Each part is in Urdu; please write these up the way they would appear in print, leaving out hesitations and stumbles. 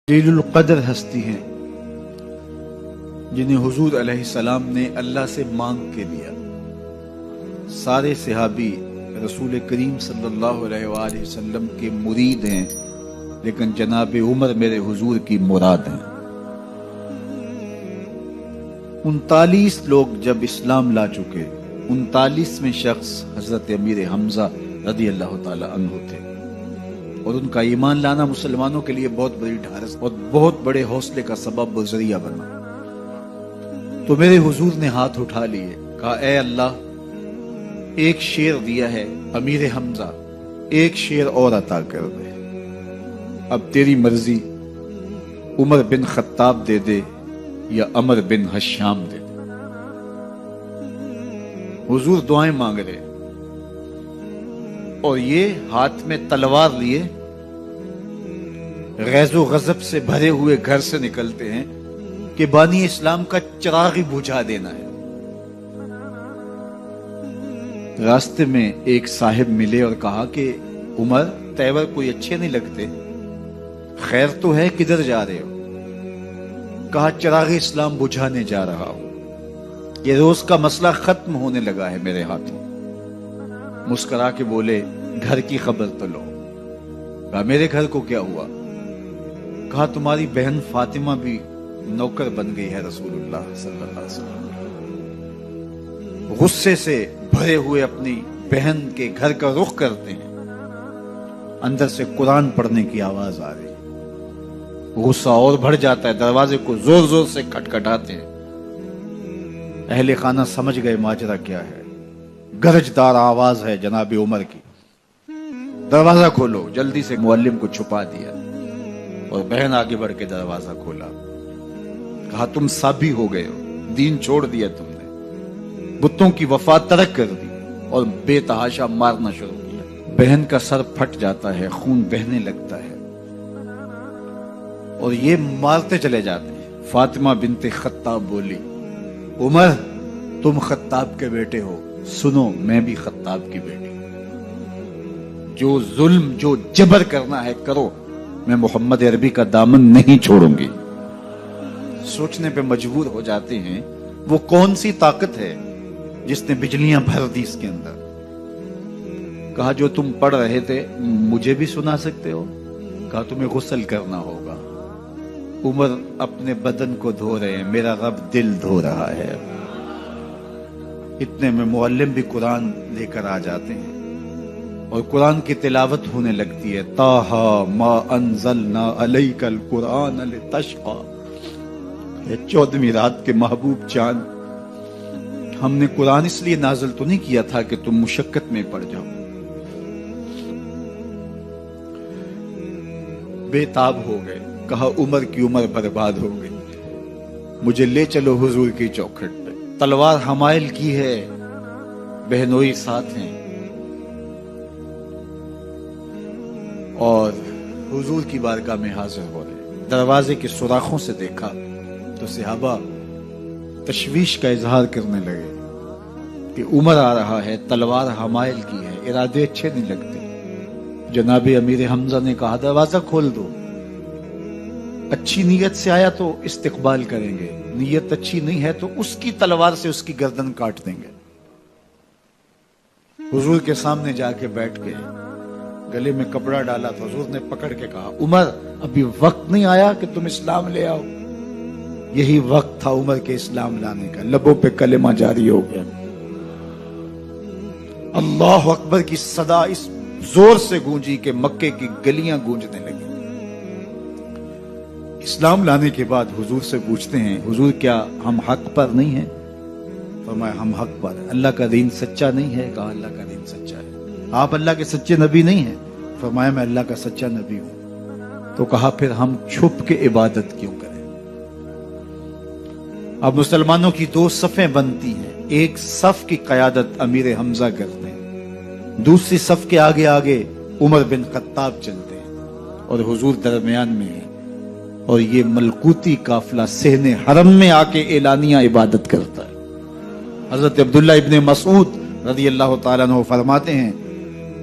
جلیل القدر ہستی ہیں جنہیں حضور علیہ السلام نے اللہ سے مانگ کے لیا۔ سارے صحابی رسول کریم صلی اللہ علیہ وآلہ وسلم کے مرید ہیں، لیکن جناب عمر میرے حضور کی مراد ہیں۔ 39 لوگ جب اسلام لا چکے، 39ویں شخص حضرت امیر حمزہ رضی اللہ تعالی عنہ تھے، اور ان کا ایمان لانا مسلمانوں کے لیے بہت بڑی ڈھارس اور بہت بڑے حوصلے کا سبب و ذریعہ بنا۔ تو میرے حضور نے ہاتھ اٹھا لیے، کہا اے اللہ، ایک شیر دیا ہے امیر حمزہ، ایک شیر اور عطا کر دے، اب تیری مرضی، عمر بن خطاب دے دے یا عمر بن حشام دے دے۔ حضور دعائیں مانگ رہے اور یہ ہاتھ میں تلوار لیے غیظ و غضب سے بھرے ہوئے گھر سے نکلتے ہیں کہ بانی اسلام کا چراغ ہی بجھا دینا ہے۔ راستے میں ایک صاحب ملے اور کہا کہ عمر، تیور کوئی اچھے نہیں لگتے، خیر تو ہے، کدھر جا رہے ہو؟ کہا چراغ اسلام بجھانے جا رہا ہوں، یہ روز کا مسئلہ ختم ہونے لگا ہے میرے ہاتھوں۔ مسکرا کے بولے گھر کی خبر تو لو۔ کہا میرے گھر کو کیا ہوا؟ کہا تمہاری بہن فاطمہ بھی نوکر بن گئی ہے رسول اللہ صلی اللہ علیہ وسلم۔ غصے سے بھرے ہوئے اپنی بہن کے گھر کا رخ کرتے ہیں، اندر سے قرآن پڑھنے کی آواز آ رہی، غصہ اور بڑھ جاتا ہے، دروازے کو زور زور سے کھٹکھٹاتے ہیں۔ اہل خانہ سمجھ گئے ماجرا کیا ہے، گرجدار آواز ہے جناب عمر کی، دروازہ کھولو۔ جلدی سے معلم کو چھپا دیا اور بہن آگے بڑھ کے دروازہ کھولا۔ کہا تم سابی ہو گئے ہو، دین چھوڑ دیا تم نے، بتوں کی وفا ترک کر دی اور بے تحاشا مارنا شروع کیا۔ بہن کا سر پھٹ جاتا ہے، خون بہنے لگتا ہے اور یہ مارتے چلے جاتے ہیں۔ فاطمہ بنت خطاب بولی عمر، تم خطاب کے بیٹے ہو، سنو میں بھی خطاب کی بیٹی ہوں، جو ظلم جو جبر کرنا ہے کرو، میں محمد عربی کا دامن نہیں چھوڑوں گی۔ سوچنے پہ مجبور ہو جاتے ہیں وہ کون سی طاقت ہے جس نے بجلیاں بھر دی اس کے اندر۔ کہا جو تم پڑھ رہے تھے مجھے بھی سنا سکتے ہو؟ کہا تمہیں غسل کرنا ہوگا۔ عمر اپنے بدن کو دھو رہے ہیں، میرا رب دل دھو رہا ہے۔ اتنے میں معلم بھی قرآن لے کر آ جاتے ہیں اور قرآن کی تلاوت ہونے لگتی ہے۔ طٰہٰ ما انزلنا علیک القرآن لتشقیٰ، 14ویں رات کے محبوب چاند، ہم نے قرآن اس لیے نازل تو نہیں کیا تھا کہ تم مشقت میں پڑ جاؤ۔ بے تاب ہو گئے، کہا عمر کی عمر برباد ہو گئی، مجھے لے چلو حضور کی چوکھٹ پہ۔ تلوار حمائل کی ہے، بہنوئی ساتھ ہیں، اور حضور کی بارگاہ میں حاضر ہو رہے۔ دروازے کے سوراخوں سے دیکھا تو صحابہ تشویش کا اظہار کرنے لگے کہ عمر آ رہا ہے، تلوار حمائل کی ہے، ارادے اچھے نہیں لگتے۔ جناب امیر حمزہ نے کہا دروازہ کھول دو، اچھی نیت سے آیا تو استقبال کریں گے، نیت اچھی نہیں ہے تو اس کی تلوار سے اس کی گردن کاٹ دیں گے۔ حضور کے سامنے جا کے بیٹھ گئے، گلے میں کپڑا ڈالا تو حضور نے پکڑ کے کہا عمر، ابھی وقت نہیں آیا کہ تم اسلام لے آؤ؟ یہی وقت تھا عمر کے اسلام لانے کا۔ لبوں پہ کلمہ جاری ہو گیا، اللہ اکبر کی صدا اس زور سے گونجی کہ مکے کی گلیاں گونجنے لگی۔ اسلام لانے کے بعد حضور سے پوچھتے ہیں حضور کیا ہم حق پر نہیں ہیں؟ فرمایا ہم حق پر ہیں۔ اللہ کا دین سچا نہیں ہے؟ کہا اللہ کا دین سچا ہے۔ آپ اللہ کے سچے نبی نہیں ہیں؟ فرمایا میں اللہ کا سچا نبی ہوں۔ تو کہا پھر ہم چھپ کے عبادت کیوں کریں؟ اب مسلمانوں کی 2 صفیں بنتی ہیں، ایک صف کی قیادت امیر حمزہ کرتے ہیں، دوسری صف کے آگے آگے عمر بن خطاب چلتے ہیں، اور حضور درمیان میں ہیں، اور یہ ملکوتی قافلہ صحن حرم میں آ کے اعلانیہ عبادت کرتا ہے۔ حضرت عبداللہ ابن مسعود رضی اللہ تعالیٰ عنہ فرماتے ہیں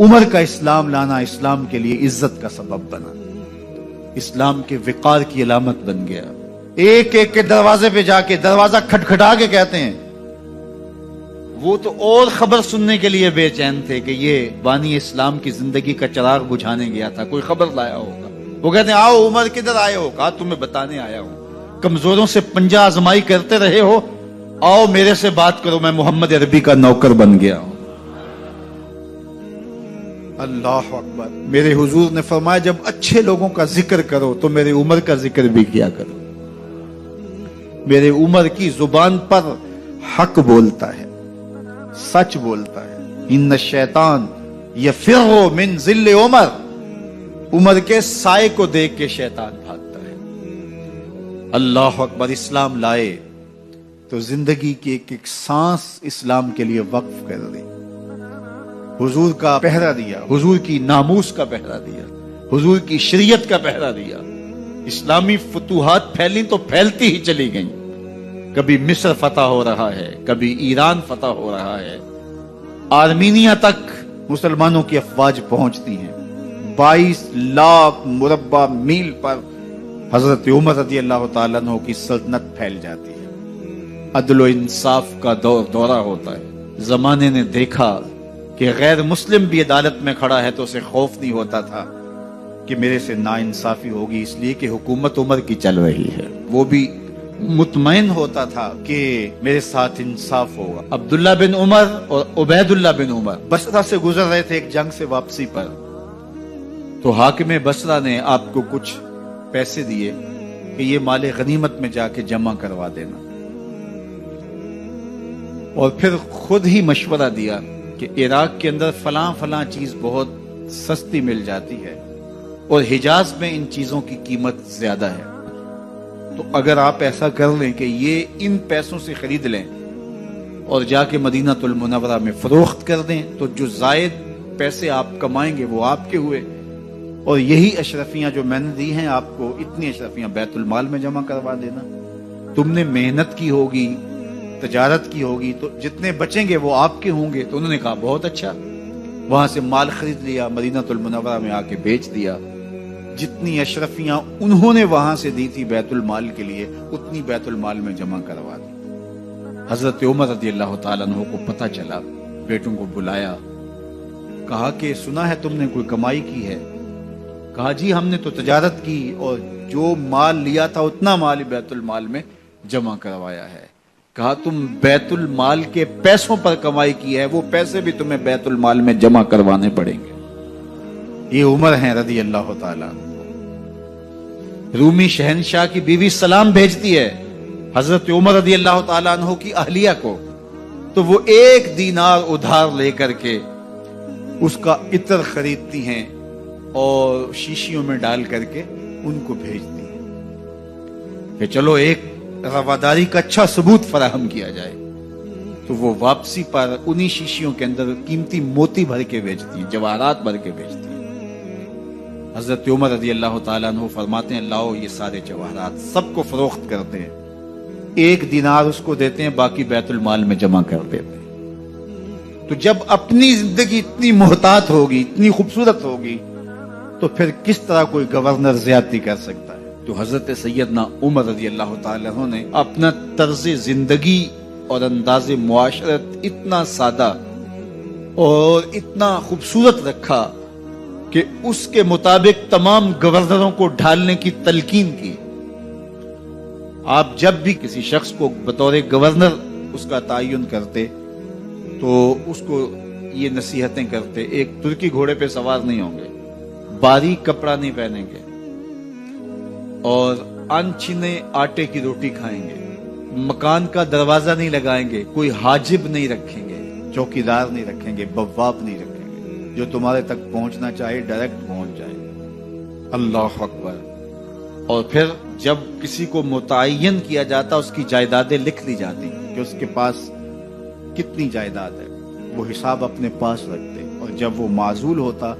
عمر کا اسلام لانا اسلام کے لیے عزت کا سبب بنا۔ اسلام کے وقار کی علامت بن گیا. ایک ایک کے دروازے پہ جا کے دروازہ کھٹکھٹا کے کہتے ہیں. وہ تو اور خبر سننے کے لیے بے چین تھے کہ یہ بانی اسلام کی زندگی کا چراغ بجھانے گیا تھا, کوئی خبر لایا ہوگا. وہ کہتے ہیں آؤ عمر کدھر آئے ہو؟ کہا تمہیں بتانے آیا ہوں. کمزوروں سے پنجہ آزمائی کرتے رہے ہو, آؤ میرے سے بات کرو, میں محمد عربی کا نوکر بن گیا ہوں. اللہ اکبر. میرے حضور نے فرمایا جب اچھے لوگوں کا ذکر کرو تو میرے عمر کا ذکر بھی کیا کرو. میرے عمر کی زبان پر حق بولتا ہے, سچ بولتا ہے. ان الشیطان یفر من ظل عمر. عمر کے سائے کو دیکھ کے شیطان بھاگتا ہے. اللہ اکبر. اسلام لائے تو زندگی کی ایک ایک سانس اسلام کے لیے وقف کر دی. حضور کا پہرا دیا, حضور کی ناموس کا پہرا دیا, حضور کی شریعت کا پہرا دیا. اسلامی فتوحات پھیلی تو پھیلتی ہی چلی گئیں. کبھی مصر فتح ہو رہا ہے, کبھی ایران فتح ہو رہا ہے, آرمینیا تک مسلمانوں کی افواج پہنچتی ہیں. 22 لاکھ مربع میل پر حضرت عمر رضی اللہ تعالیٰ عنہ کی سلطنت پھیل جاتی ہے. عدل و انصاف کا دورہ ہوتا ہے. زمانے نے دیکھا کہ غیر مسلم بھی عدالت میں کھڑا ہے تو اسے خوف نہیں ہوتا تھا کہ میرے سے ناانصافی ہوگی, اس لیے کہ حکومت عمر کی چل رہی ہے. وہ بھی مطمئن ہوتا تھا کہ میرے ساتھ انصاف ہوگا. عبداللہ بن عمر اور عبید اللہ بن عمر بصرہ سے گزر رہے تھے ایک جنگ سے واپسی پر, تو حاکم بصرہ نے آپ کو کچھ پیسے دیے کہ یہ مال غنیمت میں جا کے جمع کروا دینا, اور پھر خود ہی مشورہ دیا کہ عراق کے اندر فلاں فلاں چیز بہت سستی مل جاتی ہے اور حجاز میں ان چیزوں کی قیمت زیادہ ہے, تو اگر آپ ایسا کر لیں کہ یہ ان پیسوں سے خرید لیں اور جا کے مدینہ المنورہ میں فروخت کر دیں تو جو زائد پیسے آپ کمائیں گے وہ آپ کے ہوئے, اور یہی اشرفیاں جو میں نے دی ہیں آپ کو, اتنی اشرفیاں بیت المال میں جمع کروا دینا. تم نے محنت کی ہوگی, تجارت کی ہوگی, تو جتنے بچیں گے وہ آپ کے ہوں گے. تو انہوں نے کہا بہت اچھا. وہاں سے مال خرید لیا, مدینہ المنورہ میں آ کے بیچ دیا. جتنی اشرفیاں انہوں نے وہاں سے دی تھی بیت المال کے لیے, اتنی بیت المال میں جمع کروا دی. حضرت عمر رضی اللہ تعالیٰ عنہ کو پتہ چلا, بیٹوں کو بلایا, کہا کہ سنا ہے تم نے کوئی کمائی کی ہے؟ کہا جی ہم نے تو تجارت کی اور جو مال لیا تھا اتنا مال بیت المال میں جمع کروایا ہے. کہا تم بیت المال کے پیسوں پر کمائی کی ہے, وہ پیسے بھی تمہیں بیت المال میں جمع کروانے پڑیں گے. یہ عمر ہیں رضی اللہ تعالیٰ. رومی شہنشاہ کی بیوی سلام بھیجتی ہے حضرت عمر رضی اللہ تعالیٰ عنہ کی اہلیہ کو, تو وہ 1 دینار ادھار لے کر کے اس کا عطر خریدتی ہیں اور شیشیوں میں ڈال کر کے ان کو بھیجتی ہیں کہ چلو ایک رواداری کا اچھا ثبوت فراہم کیا جائے. تو وہ واپسی پر انہی شیشیوں کے اندر قیمتی موتی بھر کے بیچتی ہیں, جواہرات بھر کے بیچتی ہیں. حضرت عمر رضی اللہ تعالیٰ عنہ فرماتے ہیں لاؤ یہ سارے جواہرات, سب کو فروخت کرتے ہیں, 1 دینار اس کو دیتے ہیں, باقی بیت المال میں جمع کر دیتے ہیں. تو جب اپنی زندگی اتنی محتاط ہوگی, اتنی خوبصورت ہوگی, تو پھر کس طرح کوئی گورنر زیادتی کر سکتا ہے؟ تو حضرت سیدنا عمر رضی اللہ تعالیٰ عنہ نے اپنا طرز زندگی اور انداز معاشرت اتنا سادہ اور اتنا خوبصورت رکھا کہ اس کے مطابق تمام گورنروں کو ڈھالنے کی تلقین کی. آپ جب بھی کسی شخص کو بطور گورنر اس کا تعین کرتے تو اس کو یہ نصیحتیں کرتے, ایک ترکی گھوڑے پہ سوار نہیں ہوں گے, باریک کپڑا نہیں پہنیں گے, اور انچھنے آٹے کی روٹی کھائیں گے, مکان کا دروازہ نہیں لگائیں گے, کوئی حاجب نہیں رکھیں گے, چوکیدار نہیں رکھیں گے, بواب نہیں رکھیں گے, جو تمہارے تک پہنچنا چاہے ڈائریکٹ پہنچ جائے. اللہ اکبر. اور پھر جب کسی کو متعین کیا جاتا اس کی جائیدادیں لکھ لی جاتی کہ اس کے پاس کتنی جائیداد ہے, وہ حساب اپنے پاس رکھتے, اور جب وہ معزول ہوتا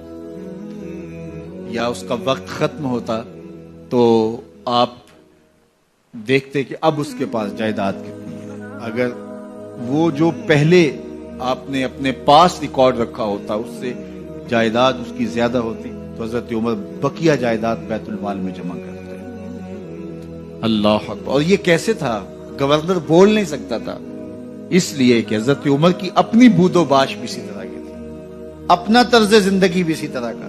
یا اس کا وقت ختم ہوتا تو آپ دیکھتے کہ اب اس کے پاس جائیداد کتنی ہے. اگر وہ جو پہلے آپ نے اپنے پاس ریکارڈ رکھا ہوتا اس سے جائیداد اس کی زیادہ ہوتی تو حضرت عمر بقیہ جائیداد بیت المال میں جمع کرتے. اللہ اکبر. اور یہ کیسے تھا؟ گورنر بول نہیں سکتا تھا، اس لیے کہ حضرت عمر کی اپنی بود و باش بھی اسی طرح کی تھی، اپنا طرز زندگی بھی اسی طرح کا.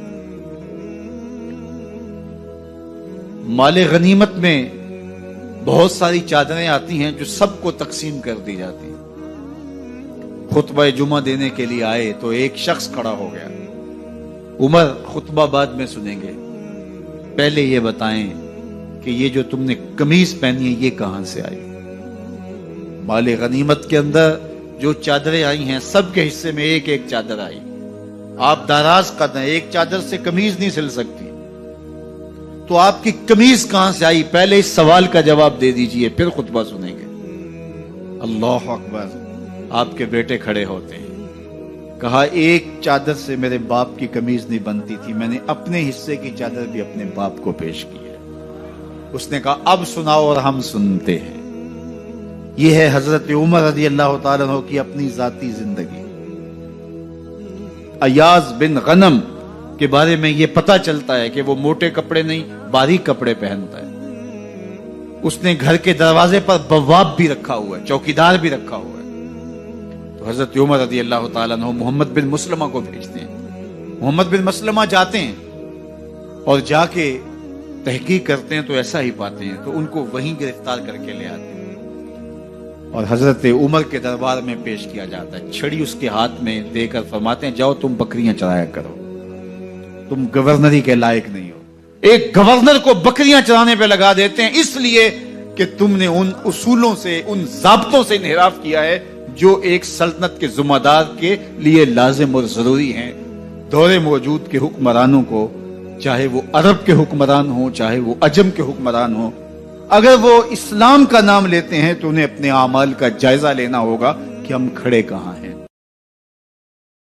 مال غنیمت میں بہت ساری چادریں آتی ہیں جو سب کو تقسیم کر دی جاتی ہیں. خطبہ جمعہ دینے کے لیے آئے تو ایک شخص کھڑا ہو گیا. عمر خطبہ بعد میں سنیں گے، پہلے یہ بتائیں کہ یہ جو تم نے قمیض پہنی ہے یہ کہاں سے آئی؟ مال غنیمت کے اندر جو چادریں آئی ہیں سب کے حصے میں ایک ایک چادر آئی. آپ داراز قد ہیں، ایک چادر سے قمیض نہیں سل سکتی، تو آپ کی قمیض کہاں سے آئی؟ پہلے اس سوال کا جواب دے دیجئے، پھر خطبہ سنیں گے. اللہ اکبر. آپ کے بیٹے کھڑے ہوتے ہیں. کہا ایک چادر سے میرے باپ کی قمیض نہیں بنتی تھی، میں نے اپنے حصے کی چادر بھی اپنے باپ کو پیش کی ہے. اس نے کہا اب سناؤ اور ہم سنتے ہیں. یہ ہے حضرت عمر رضی اللہ تعالیٰ عنہ کی اپنی ذاتی زندگی. ایاز بن غنم کے بارے میں یہ پتا چلتا ہے کہ وہ موٹے کپڑے نہیں باریک کپڑے پہنتا ہے. اس نے گھر کے دروازے پر بواب بھی رکھا ہوا ہے، چوکیدار بھی رکھا ہوا ہے. تو حضرت عمر رضی اللہ تعالیٰ عنہ محمد بن مسلمہ کو بھیجتے ہیں. محمد بن مسلمہ جاتے ہیں اور جا کے تحقیق کرتے ہیں تو ایسا ہی پاتے ہیں، تو ان کو وہیں گرفتار کر کے لے آتے ہیں اور حضرت عمر کے دربار میں پیش کیا جاتا ہے. چھڑی اس کے ہاتھ میں دے کر فرماتے ہیں جاؤ تم بکریاں چرایا کرو، تم گورنری کے لائق نہیں ہو. ایک گورنر کو بکریاں چرانے پہ لگا دیتے ہیں اس لیے کہ تم نے ان اصولوں سے، ان ضابطوں سے انحراف کیا ہے جو ایک سلطنت کے ذمہ دار کے لیے لازم اور ضروری ہیں. دور موجود کے حکمرانوں کو، چاہے وہ عرب کے حکمران ہوں چاہے وہ عجم کے حکمران ہوں، اگر وہ اسلام کا نام لیتے ہیں تو انہیں اپنے اعمال کا جائزہ لینا ہوگا کہ ہم کھڑے کہاں ہیں.